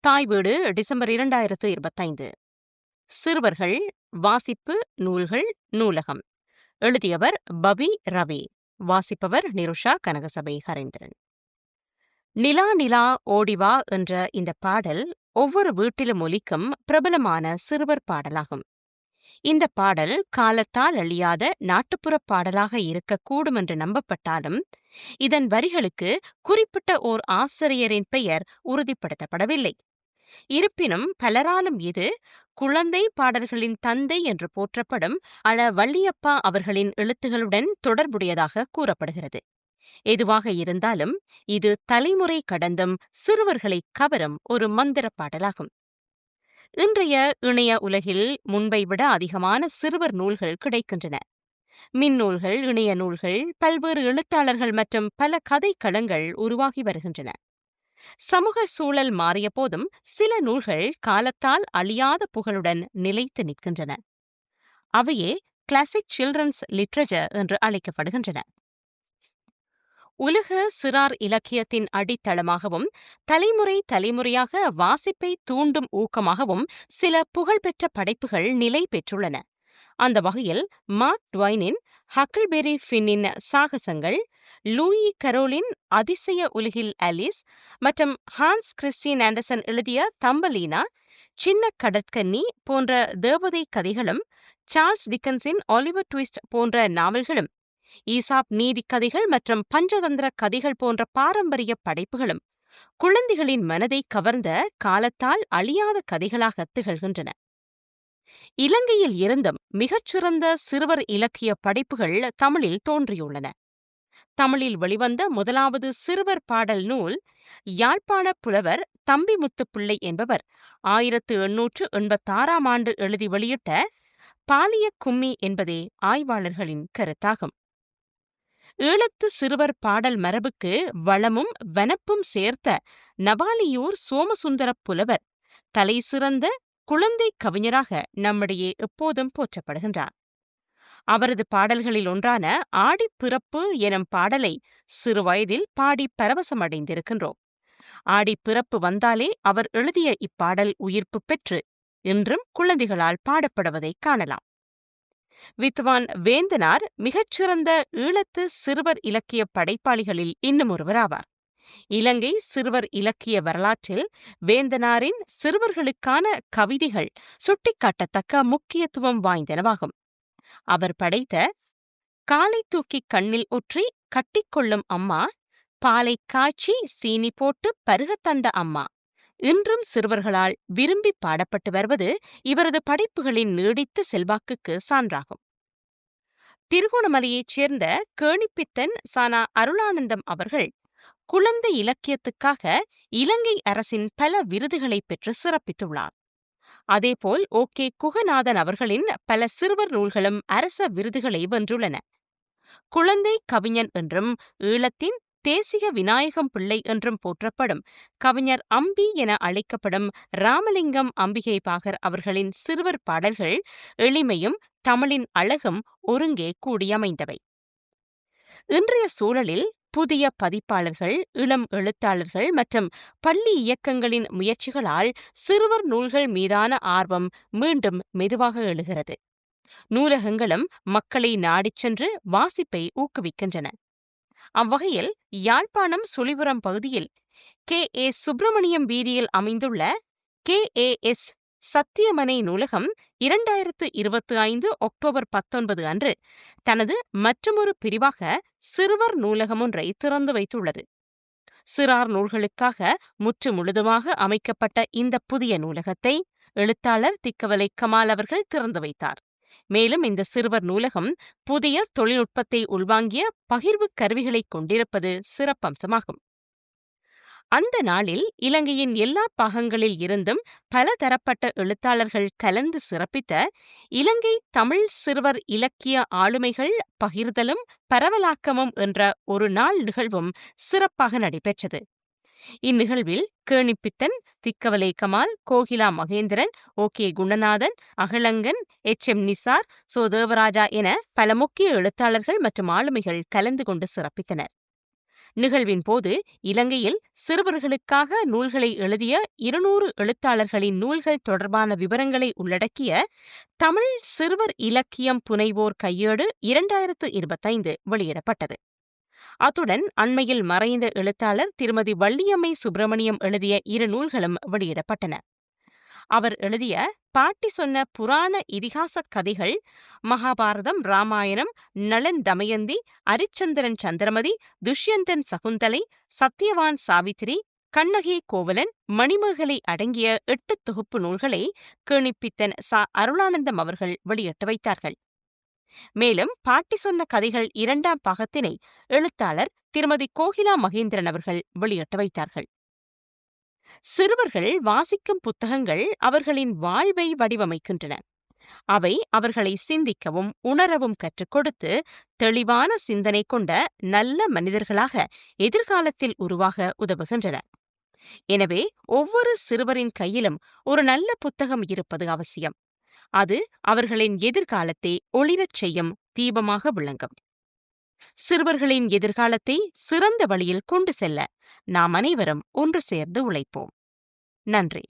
தாய் வீடு டிசம்பர் 2025. சிறுவர்கள் வாசிப்பு நூல்கள் நூலகம். எழுதியவர் பவி ரவி. வாசிப்பவர் நிருஷா கனகசபை ஹரேந்திரன். நிலா நிலா ஓடிவா என்ற இந்த பாடல் ஒவ்வொரு வீட்டிலும் ஒலிக்கும் பிரபலமான சிறுவர் பாடலாகும். இந்த பாடல் காலத்தால் அழியாத நாட்டுப்புற பாடலாக இருக்கக்கூடும் என்று நம்பப்பட்டாலும் இதன் வரிகளுக்கு குறிப்பிட்ட ஓர் ஆசிரியரின் பெயர் உறுதிப்படுத்தப்படவில்லை. இருப்பினும் பலராலும் இது குழந்தை பாடல்களின் தந்தை என்று போற்றப்படும் அழ வள்ளியப்பா அவர்களின் எழுத்துகளுடன் தொடர்புடையதாக கூறப்படுகிறது. எதுவாக இருந்தாலும் இது தலைமுறை கடந்தும் சிறுவர்களை கவரும் ஒரு மந்திர பாடலாகும். இன்றைய இணைய உலகில் முன்பை விட அதிகமான சிறுவர் நூல்கள் கிடைக்கின்றன. மின்னூல்கள், இணைய நூல்கள், பல்வேறு எழுத்தாளர்கள் மற்றும் பல கதை களங்கள் உருவாகி வருகின்றன. சமூக சூழல் மாறிய போதும் சில நூல்கள் காலத்தால் அழியாத புகழுடன் நிலைத்து நிற்கின்றன. அவையே கிளாசிக் சில்ட்ரன்ஸ் லிட்ரேச்சர் என்று அழைக்கப்படுகின்றன. உலக சிறார் இலக்கியத்தின் அடித்தளமாகவும் தலைமுறை தலைமுறையாக வாசிப்பை தூண்டும் ஊக்கமாகவும் சில புகழ்பெற்ற படைப்புகள் நிலை பெற்றுள்ளன. அந்த வகையில் மார்க் ட்வைனின் ஹக்கிள்பெரி ஃபின்னின் சாகசங்கள், லூயி கரோலின் அதிசய உலகில் ஆலிஸ் மற்றும் ஹான்ஸ் கிறிஸ்டியன் ஆண்டர்சன் எழுதிய தம்பலீனா, சின்ன கடற்கன்னி போன்ற தேவதை கதைகளும், சார்ல்ஸ் டிக்கன்ஸின் ஆலிவர் ட்விஸ்ட் போன்ற நாவல்களும், ஈசாப் நீதி கதைகள் மற்றும் பஞ்சதந்திர கதைகள் போன்ற பாரம்பரிய படைப்புகளும் குழந்தைகளின் மனதை கவர்ந்த காலத்தால் அழியாத கதைகளாக திகழ்கின்றன. இலங்கையில் இருந்தும் மிகச்சிறந்த சிறுவர் இலக்கிய படைப்புகள் தமிழில் தோன்றியுள்ளன. தமிழில் வெளிவந்த முதலாவது சிறுவர் பாடல் நூல் யாழ்ப்பாண புலவர் தம்பிமுத்துப்பிள்ளை என்பவர் 1886ஆம் ஆண்டு எழுதி வெளியிட்ட பாலிய கும்மி என்பதே ஆய்வாளர்களின் கருத்தாகும். ஈழத்து சிறுவர் பாடல் மரபுக்கு வளமும் வனப்பும் சேர்த்த நவாலியூர் சோமசுந்தர புலவர் தலை சிறந்த குழந்தை கவிஞராக நம்மிடையே எப்போதும் போற்றப்படுகின்றார். அவரது பாடல்களில் ஒன்றான ஆடிப்பிறப்பு எனும் பாடலை சிறுவயதில் பாடி பரவசமடைந்திருக்கின்றோம். ஆடிப்பிறப்பு வந்தாலே அவர் எழுதிய இப்பாடல் உயிர்ப்பு பெற்று இன்றும் குழந்தைகளால் பாடப்படுவதை காணலாம். வித்வான் வேந்தனார் மிகச்சிறந்த ஈழத்து சிறுவர் இலக்கிய படைப்பாளிகளில் இன்னும் ஒருவராவார். இலங்கை சிறுவர் இலக்கிய வரலாற்றில் வேந்தனாரின் சிறுவர்களுக்கான கவிதைகள் சுட்டிக்காட்டத்தக்க முக்கியத்துவம் வாய்ந்தனவாகும். அவர் படைத்த காலை தூக்கி கண்ணில் ஒற்றி கட்டிக்கொள்ளும் அம்மா, பாலை காய்ச்சி சீனி போட்டு பருகத்தந்த அம்மா இன்றும் சிறுவர்களால் விரும்பி பாடப்பட்டு வருவது இவரது படைப்புகளின் நீடித்த செல்வாக்குக்கு சான்றாகும். திருகோணமலையைச் சேர்ந்த கேணிப்பித்தன் சானா அருளானந்தம் அவர்கள் குழந்தை இலக்கியத்துக்காக இலங்கை அரசின் பல விருதுகளை பெற்று சிறப்பித்துள்ளார். அதேபோல் ஓகே குகநாதன் அவர்களின் பல சிறுவர் நூல்களும் அரச விருதுகளை வென்றுள்ளன. குழந்தை கவிஞன் என்றும் ஈழத்தின் தேசிய விநாயகம் பிள்ளை என்றும் போற்றப்படும் கவிஞர் அம்பி என அழைக்கப்படும் ராமலிங்கம் அம்பிகை பாகர் அவர்களின் சிறுவர் பாடல்கள் எளிமையும் தமிழின் அழகும் ஒருங்கே கூடியமைந்தவை. இன்றைய சூழலில் புதிய பதிப்பாளர்கள், இளம் எழுத்தாளர்கள் மற்றும் பள்ளி இயக்கங்களின் முயற்சிகளால் சிறுவர் நூல்கள் மீதான ஆர்வம் மீண்டும் மெதுவாக எழுகிறது. நூலகங்களும் மக்களை நாடிச் சென்று வாசிப்பை ஊக்குவிக்கின்றன. அவ்வகையில் யாழ்ப்பாணம் சுழிபுரம் பகுதியில் KA சுப்பிரமணியம் வீதியில் அமைந்துள்ள KAS சத்தியமனை நூலகம் 2025 அக்டோபர் 19 அன்று தனது மற்றொரு பிரிவாக சிறுவர் நூலகம் ஒன்றை திறந்து வைத்துள்ளது. சிறார் நூல்களுக்காக முற்று முழுதுமாக அமைக்கப்பட்ட இந்த புதிய நூலகத்தை எழுத்தாளர் திக்கவலை கமால் அவர்கள் திறந்து வைத்தார். மேலும் இந்த சிறுவர் நூலகம் புதிய தொழில்நுட்பத்தை உள்வாங்கிய பகிர்வு கருவிகளை கொண்டிருப்பது சிறப்பம்சமாகும். அந்த நாளில் இலங்கையின் எல்லா பாகங்களில் இருந்தும் பல தரப்பட்ட எழுத்தாளர்கள் கலந்து சிறப்பித்த இலங்கை தமிழ் சிறுவர் இலக்கிய ஆளுமைகள் பகிர்தலும் பரவலாக்கமும் என்ற ஒரு நாள் நிகழ்வும் சிறப்பாக நடைபெற்றது. இந்நிகழ்வில் கேணிப்பித்தன், திக்கவலை கமால், கோகிலா மகேந்திரன், ஓகே குணநாதன், அகலங்கன், HM நிசார், சோ தேவராஜா என பல முக்கிய எழுத்தாளர்கள் மற்றும் ஆளுமைகள் கலந்து கொண்டு சிறப்பித்தனர். நிகழ்வின் போது இலங்கையில் சிறுவர்களுக்காக நூல்களை எழுதிய 200 எழுத்தாளர்களின் நூல்கள் தொடர்பான விவரங்களை உள்ளடக்கிய தமிழ் சிறுவர் இலக்கியம் புனைவோர் கையேடு 2025 வெளியிடப்பட்டது. அத்துடன் அண்மையில் மறைந்த எழுத்தாளர் திருமதி வள்ளியம்மை சுப்பிரமணியம் எழுதிய 2 நூல்களும் வெளியிடப்பட்டன. அவர் எழுதிய பாட்டி சொன்ன புராண இதிகாச கதைகள் மகாபாரதம், ராமாயணம், நளன் தமயந்தி, அரிச்சந்திரன் சந்திரமதி, துஷ்யந்தன் சகுந்தலை, சத்தியவான் சாவித்திரி, கண்ணகி கோவலன், மணிமேகலை அடங்கிய 8 தொகுப்பு நூல்களை கேணிப்பித்தன் அருளானந்தம் அவர்கள் வெளியிட்டு வைத்தார்கள். மேலும் பாட்டி சொன்ன கதைகள் 2ஆம் பாகத்தினை எழுத்தாளர் திருமதி கோகிலா மகேந்திரன் அவர்கள் வெளியிட்டு வைத்தார்கள். சிறுவர்கள் வாசிக்கும் புத்தகங்கள் அவர்களின் வாழ்வை வடிவமைக்கின்றன. அவை அவர்களை சிந்திக்கவும் உணரவும் கற்றுக் கொடுத்து தெளிவான சிந்தனை கொண்ட நல்ல மனிதர்களாக எதிர்காலத்தில் உருவாக உதவுகின்றன. எனவே ஒவ்வொரு சிறுவரின் கையிலும் ஒரு நல்ல புத்தகம் இருப்பது அவசியம். அது அவர்களின் எதிர்காலத்தை ஒளிரச் செய்யும் தீபமாக விளங்கும். சிறுவர்களின் எதிர்காலத்தை சிறந்த வழியில் கொண்டு செல்ல நாம் அனைவரும் ஒன்று சேர்ந்து உழைப்போம். நன்றி.